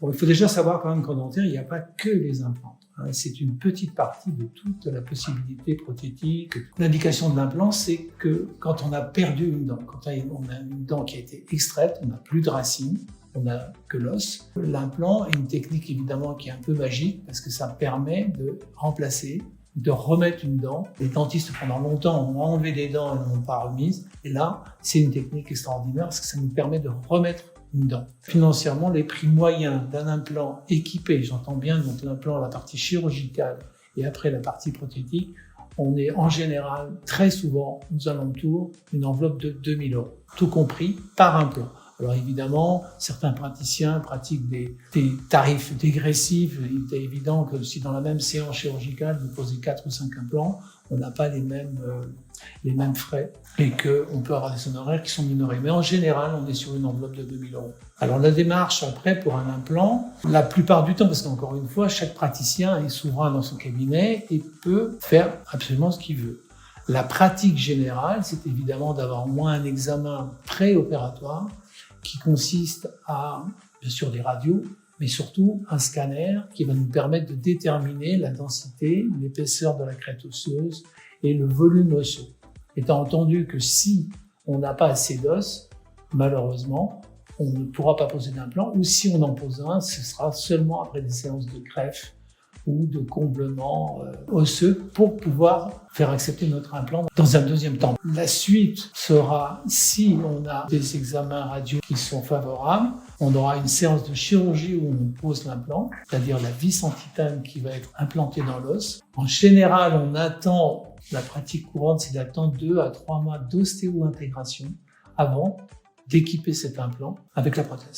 Bon, il faut déjà savoir quand même qu'en dentaire, il n'y a pas que les implants. C'est une petite partie de toute la possibilité prothétique. L'indication de l'implant, c'est que quand on a perdu une dent, quand on a une dent qui a été extraite, on n'a plus de racines, on n'a que l'os. L'implant est une technique évidemment qui est un peu magique parce que ça permet de remplacer, de remettre une dent. Les dentistes pendant longtemps ont enlevé des dents et n'ont pas remises. Et là, c'est une technique extraordinaire parce que ça nous permet de remettre une dent. Financièrement, les prix moyens d'un implant équipé, j'entends bien donc l'implant, la partie chirurgicale et après la partie prothétique, on est en général très souvent aux alentours d'une enveloppe de 2 000 €, tout compris par implant. Alors évidemment, certains praticiens pratiquent des tarifs dégressifs. Il est évident que si dans la même séance chirurgicale, vous posez 4 ou 5 implants, on n'a pas les mêmes frais et qu'on peut avoir des honoraires qui sont minorés. Mais en général, on est sur une enveloppe de 2 000 €. Alors la démarche après pour un implant, la plupart du temps, parce qu'encore une fois, chaque praticien est souverain dans son cabinet et peut faire absolument ce qu'il veut. La pratique générale, c'est évidemment d'avoir au moins un examen préopératoire qui consiste à, bien sûr, des radios, mais surtout un scanner qui va nous permettre de déterminer la densité, l'épaisseur de la crête osseuse et le volume osseux. Étant entendu que si on n'a pas assez d'os, malheureusement, on ne pourra pas poser d'implant, ou si on en pose un, ce sera seulement après des séances de greffe ou de comblement osseux pour pouvoir faire accepter notre implant dans un deuxième temps. La suite sera, si on a des examens radio qui sont favorables, on aura une séance de chirurgie où on pose l'implant, c'est-à-dire la vis en titane qui va être implantée dans l'os. En général, on attend, la pratique courante, c'est d'attendre 2 à 3 mois d'ostéo-intégration avant d'équiper cet implant avec la prothèse.